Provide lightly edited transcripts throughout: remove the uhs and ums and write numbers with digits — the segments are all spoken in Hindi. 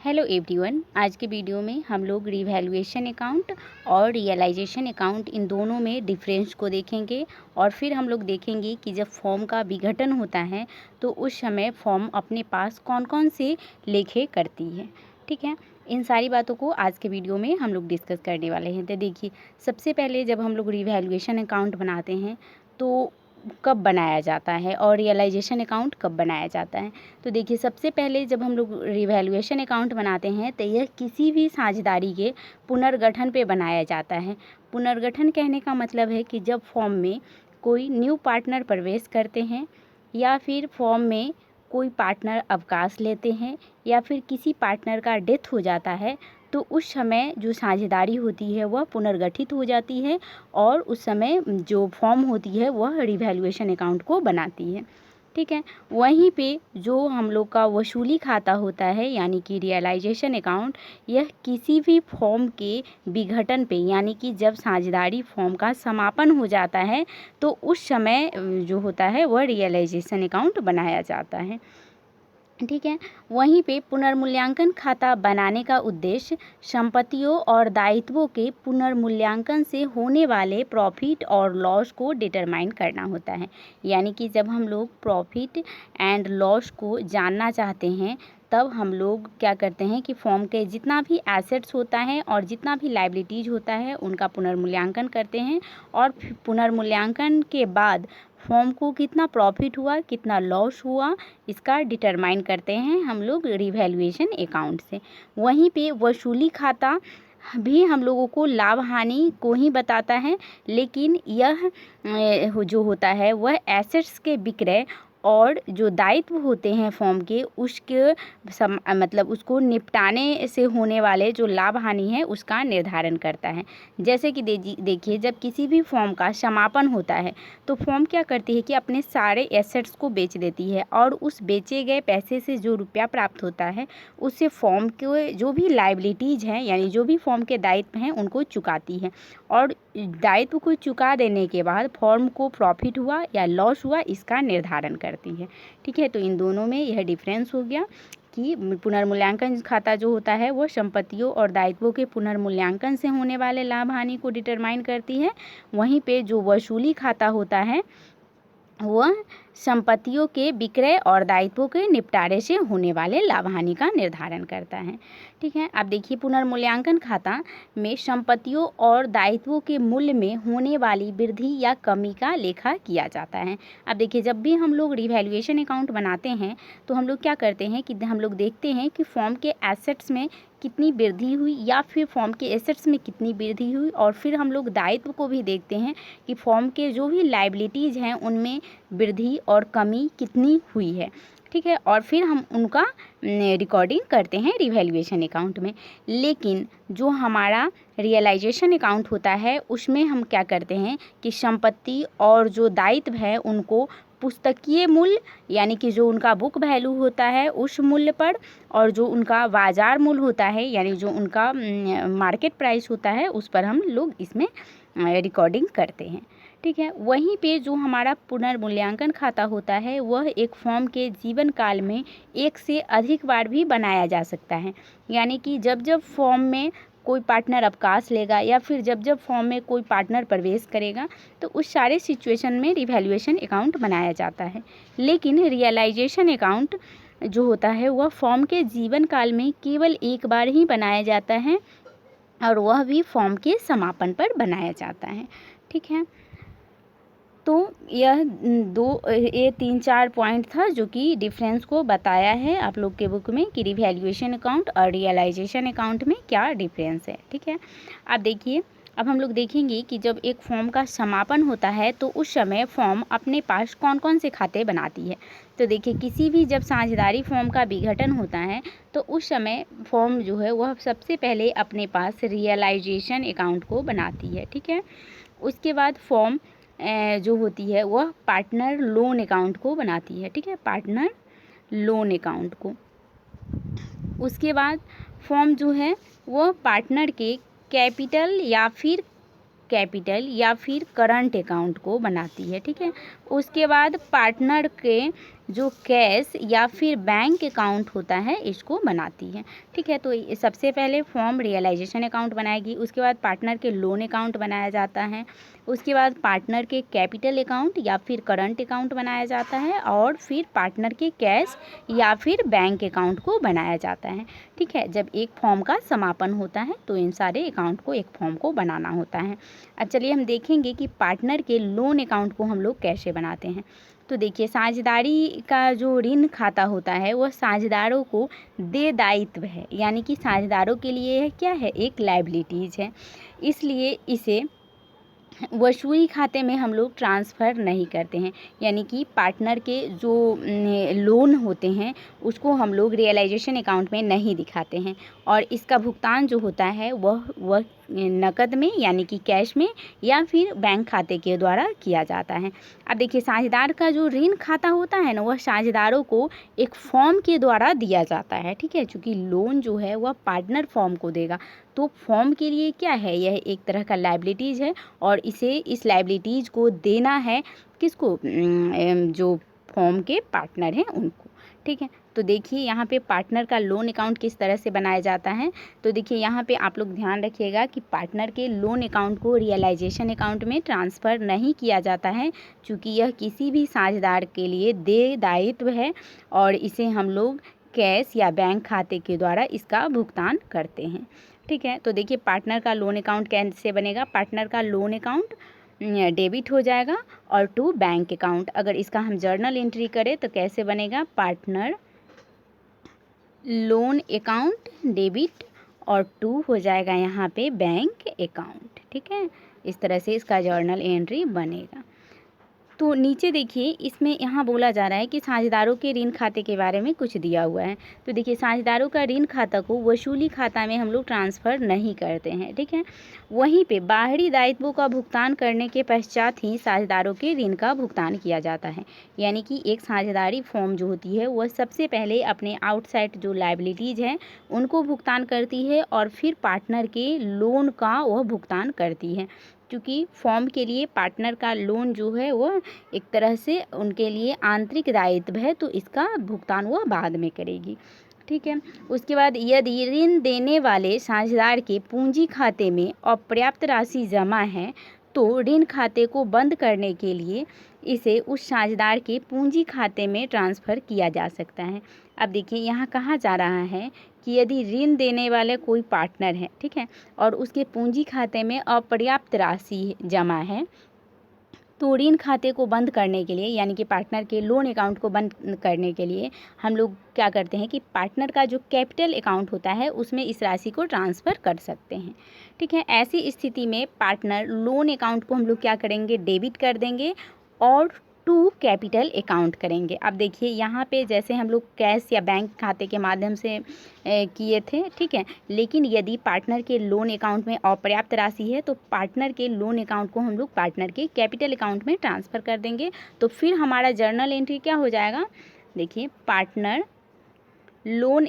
हेलो एवरीवन, आज के वीडियो में हम लोग रिवैल्यूएशन अकाउंट और रियलाइजेशन अकाउंट इन दोनों में डिफरेंस को देखेंगे और फिर हम लोग देखेंगे कि जब फॉर्म का विघटन होता है तो उस समय फॉर्म अपने पास कौन कौन से लेखे करती है। ठीक है, इन सारी बातों को आज के वीडियो में हम लोग डिस्कस करने वाले हैं। तो देखिए, सबसे पहले जब हम लोग रिवैल्यूएशन अकाउंट बनाते हैं तो कब बनाया जाता है और रियलाइजेशन अकाउंट कब बनाया जाता है। तो देखिए, सबसे पहले जब हम लोग रिवैल्यूएशन अकाउंट बनाते हैं तो यह किसी भी साझेदारी के पुनर्गठन पे बनाया जाता है। पुनर्गठन कहने का मतलब है कि जब फॉर्म में कोई न्यू पार्टनर प्रवेश करते हैं या फिर फॉर्म में कोई पार्टनर अवकाश लेते हैं या फिर किसी पार्टनर का डेथ हो जाता है तो उस समय जो साझेदारी होती है वह पुनर्गठित हो जाती है और उस समय जो फॉर्म होती है वह रिवैल्यूएशन अकाउंट को बनाती है। ठीक है, वहीं पे जो हम लोग का वसूली खाता होता है यानी कि रियलाइजेशन अकाउंट, यह किसी भी फॉर्म के विघटन पे यानी कि जब साझेदारी फॉर्म का समापन हो जाता है तो उस समय जो होता है वह रियलाइजेशन अकाउंट बनाया जाता है। ठीक है, वहीं पे पुनर्मूल्यांकन खाता बनाने का उद्देश्य संपत्तियों और दायित्वों के पुनर्मूल्यांकन से होने वाले प्रॉफिट और लॉस को डिटरमाइन करना होता है। यानी कि जब हम लोग प्रॉफिट एंड लॉस को जानना चाहते हैं तब हम लोग क्या करते हैं कि फॉर्म के जितना भी एसेट्स होता है और जितना भी लायबिलिटीज़ होता है उनका पुनर्मूल्यांकन करते हैं और पुनर्मूल्यांकन के बाद फॉर्म को कितना प्रॉफिट हुआ कितना लॉस हुआ इसका डिटरमाइन करते हैं हम लोग रिवैल्यूएशन अकाउंट से। वहीं पे वसूली खाता भी हम लोगों को लाभ हानि को ही बताता है, लेकिन यह जो होता है वह एसेट्स के विक्रय और जो दायित्व होते हैं फॉर्म के उसके मतलब उसको निपटाने से होने वाले जो लाभ हानि है उसका निर्धारण करता है। जैसे कि देखिए, जब किसी भी फॉर्म का समापन होता है तो फॉर्म क्या करती है कि अपने सारे एसेट्स को बेच देती है और उस बेचे गए पैसे से जो रुपया प्राप्त होता है उससे फॉर्म के जो भी लायबिलिटीज़ हैं यानी जो भी फॉर्म के दायित्व हैं उनको चुकाती है और दायित्व को चुका देने के बाद फॉर्म को प्रॉफिट हुआ या लॉस हुआ इसका निर्धारण करती है। ठीक है, तो इन दोनों में यह डिफरेंस हो गया कि पुनर्मूल्यांकन खाता जो होता है वो संपत्तियों और दायित्वों के पुनर्मूल्यांकन से होने वाले लाभ हानि को डिटरमाइन करती है। वहीं पे जो वसूली खाता होता है वह संपत्तियों के विक्रय और दायित्वों के निपटारे से होने वाले लाभ हानि का निर्धारण करता है। ठीक है, अब देखिए, पुनर्मूल्यांकन खाता में संपत्तियों और दायित्वों के मूल्य में होने वाली वृद्धि या कमी का लेखा किया जाता है। अब देखिए, जब भी हम लोग रिवैल्यूएशन अकाउंट बनाते हैं तो हम लोग क्या करते हैं कि हम लोग देखते हैं कि फॉर्म के एसेट्स में कितनी वृद्धि हुई या फिर फॉर्म के एसेट्स में कितनी वृद्धि हुई और फिर हम लोग दायित्व को भी देखते हैं कि फॉर्म के जो भी लायबिलिटीज़ हैं उनमें वृद्धि और कमी कितनी हुई है। ठीक है, और फिर हम उनका रिकॉर्डिंग करते हैं रिवैल्यूएशन अकाउंट में। लेकिन जो हमारा रियलाइजेशन अकाउंट होता है उसमें हम क्या करते हैं कि संपत्ति और जो दायित्व है उनको पुस्तकीय मूल्य यानी कि जो उनका बुक वैल्यू होता है उस मूल्य पर और जो उनका बाज़ार मूल्य होता है यानी जो उनका मार्केट प्राइस होता है उस पर हम लोग इसमें रिकॉर्डिंग करते हैं। ठीक है, वहीं पे जो हमारा पुनर्मूल्यांकन खाता होता है वह एक फॉर्म के जीवन काल में एक से अधिक बार भी बनाया जा सकता है। यानी कि जब जब फॉर्म में कोई पार्टनर अवकाश लेगा या फिर जब जब फॉर्म में कोई पार्टनर प्रवेश करेगा तो उस सारे सिचुएशन में रिवैल्यूएशन अकाउंट बनाया जाता है। लेकिन रियलाइजेशन अकाउंट जो होता है वह फॉर्म के जीवन काल में केवल एक बार ही बनाया जाता है और वह भी फॉर्म के समापन पर बनाया जाता है। ठीक है, तो यह ये 3-4 पॉइंट था जो कि डिफरेंस को बताया है आप लोग के बुक में कि रिवैल्यूएशन अकाउंट और रियलाइजेशन अकाउंट में क्या डिफरेंस है। ठीक है, अब देखिए, अब हम लोग देखेंगे कि जब एक फॉर्म का समापन होता है तो उस समय फॉर्म अपने पास कौन कौन से खाते बनाती है। तो देखिए, किसी भी जब साझेदारी फॉर्म का विघटन होता है तो उस समय फॉर्म जो है वह सबसे पहले अपने पास रियलाइजेशन अकाउंट को बनाती है। ठीक है, उसके बाद फॉर्म जो होती है वह पार्टनर लोन अकाउंट को बनाती है। ठीक है, पार्टनर लोन अकाउंट को। उसके बाद फॉर्म जो है वह पार्टनर के कैपिटल या फिर करंट अकाउंट को बनाती है। ठीक है, उसके बाद पार्टनर के जो कैश या फिर बैंक अकाउंट होता है इसको बनाती है। ठीक है, तो सबसे पहले फॉर्म रियलाइजेशन अकाउंट बनाएगी, उसके बाद पार्टनर के लोन अकाउंट बनाया जाता है, उसके बाद पार्टनर के कैपिटल अकाउंट या फिर करंट अकाउंट बनाया जाता है, और फिर पार्टनर के कैश या फिर बैंक अकाउंट को बनाया जाता है। ठीक है, जब एक फॉर्म का समापन होता है तो इन सारे अकाउंट को एक फॉर्म को बनाना होता है। अब चलिए हम देखेंगे कि पार्टनर के लोन अकाउंट को हम लोग कैसे बनाते हैं। तो देखिए, साझेदारी का जो ऋण खाता होता है वह साझेदारों को दे दायित्व है, यानी कि साझेदारों के लिए क्या है, एक लायबिलिटीज़ है, इसलिए इसे वसूली खाते में हम लोग ट्रांसफ़र नहीं करते हैं। यानी कि पार्टनर के जो लोन होते हैं उसको हम लोग रियलाइजेशन अकाउंट में नहीं दिखाते हैं, और इसका भुगतान जो होता है वह नकद में यानी कि कैश में या फिर बैंक खाते के द्वारा किया जाता है। अब देखिए, साझेदार का जो ऋण खाता होता है ना, वह साझेदारों को एक फॉर्म के द्वारा दिया जाता है। ठीक है, चूँकि लोन जो है वह पार्टनर फॉर्म को देगा, तो फॉर्म के लिए क्या है, यह एक तरह का लायबिलिटीज़ है, और इस लायबिलिटीज़ को देना है किसको, जो फॉर्म के पार्टनर हैं उनको। ठीक है, तो देखिए यहाँ पे पार्टनर का लोन अकाउंट किस तरह से बनाया जाता है। तो देखिए यहाँ पे आप लोग ध्यान रखिएगा कि पार्टनर के लोन अकाउंट को रियलाइजेशन अकाउंट में ट्रांसफ़र नहीं किया जाता है, क्योंकि यह किसी भी साझेदार के लिए देय दायित्व है, और इसे हम लोग कैश या बैंक खाते के द्वारा इसका भुगतान करते हैं। ठीक है, तो देखिए पार्टनर का लोन अकाउंट कैसे बनेगा। पार्टनर का लोन अकाउंट डेबिट हो जाएगा और टू बैंक अकाउंट। अगर इसका हम जर्नल एंट्री करें तो कैसे बनेगा, पार्टनर लोन अकाउंट डेबिट और टू हो जाएगा यहाँ पे बैंक अकाउंट। ठीक है, इस तरह से इसका जर्नल एंट्री बनेगा। तो नीचे देखिए, इसमें यहाँ बोला जा रहा है कि साझेदारों के ऋण खाते के बारे में कुछ दिया हुआ है। तो देखिए, साझेदारों का ऋण खाता को वसूली खाता में हम लोग ट्रांसफ़र नहीं करते हैं। ठीक है, वहीं पे बाहरी दायित्वों का भुगतान करने के पश्चात ही साझेदारों के ऋण का भुगतान किया जाता है। यानी कि एक साझेदारी फॉर्म जो होती है वह सबसे पहले अपने आउटसाइड जो लायबिलिटीज़ हैं उनको भुगतान करती है, और फिर पार्टनर के लोन का वह भुगतान करती है। क्योंकि फॉर्म के लिए पार्टनर का लोन जो है वह एक तरह से उनके लिए आंतरिक दायित्व है, तो इसका भुगतान वह बाद में करेगी। ठीक है, उसके बाद यदि ऋण देने वाले साझेदार के पूंजी खाते में अपर्याप्त राशि जमा है तो ऋण खाते को बंद करने के लिए इसे उस साझेदार के पूंजी खाते में ट्रांसफ़र किया जा सकता है। अब देखिए, यहाँ कहा जा रहा है कि यदि ऋण देने वाले कोई पार्टनर है, ठीक है, और उसके पूंजी खाते में अपर्याप्त राशि जमा है, तो ऋण खाते को बंद करने के लिए यानी कि पार्टनर के लोन अकाउंट को बंद करने के लिए हम लोग क्या करते हैं कि पार्टनर का जो कैपिटल अकाउंट होता है उसमें इस राशि को ट्रांसफ़र कर सकते हैं। ठीक है, ऐसी स्थिति में पार्टनर लोन अकाउंट को हम लोग क्या करेंगे, डेबिट कर देंगे और टू कैपिटल अकाउंट करेंगे। अब देखिए यहाँ पे जैसे हम लोग कैश या बैंक खाते के माध्यम से किए थे, ठीक है, लेकिन यदि पार्टनर के लोन अकाउंट में अपर्याप्त राशि है तो पार्टनर के लोन अकाउंट को हम लोग पार्टनर के कैपिटल अकाउंट में ट्रांसफ़र कर देंगे। तो फिर हमारा जर्नल एंट्री क्या हो जाएगा, देखिए पार्टनर लोन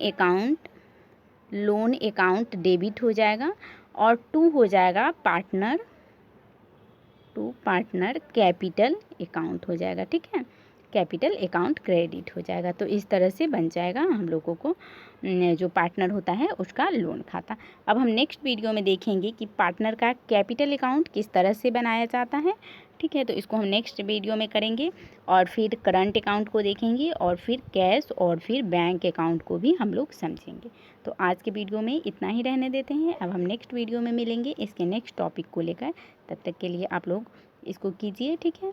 अकाउंट डेबिट हो जाएगा और टू हो जाएगा पार्टनर कैपिटल अकाउंट हो जाएगा। ठीक है, कैपिटल अकाउंट क्रेडिट हो जाएगा। तो इस तरह से बन जाएगा हम लोगों को जो पार्टनर होता है उसका लोन खाता। अब हम नेक्स्ट वीडियो में देखेंगे कि पार्टनर का कैपिटल अकाउंट किस तरह से बनाया जाता है। ठीक है, तो इसको हम नेक्स्ट वीडियो में करेंगे, और फिर करंट अकाउंट को देखेंगे, और फिर कैश और फिर बैंक अकाउंट को भी हम लोग समझेंगे। तो आज के वीडियो में इतना ही रहने देते हैं। अब हम नेक्स्ट वीडियो में मिलेंगे इसके नेक्स्ट टॉपिक को लेकर। तब तक के लिए आप लोग इसको कीजिए। ठीक है।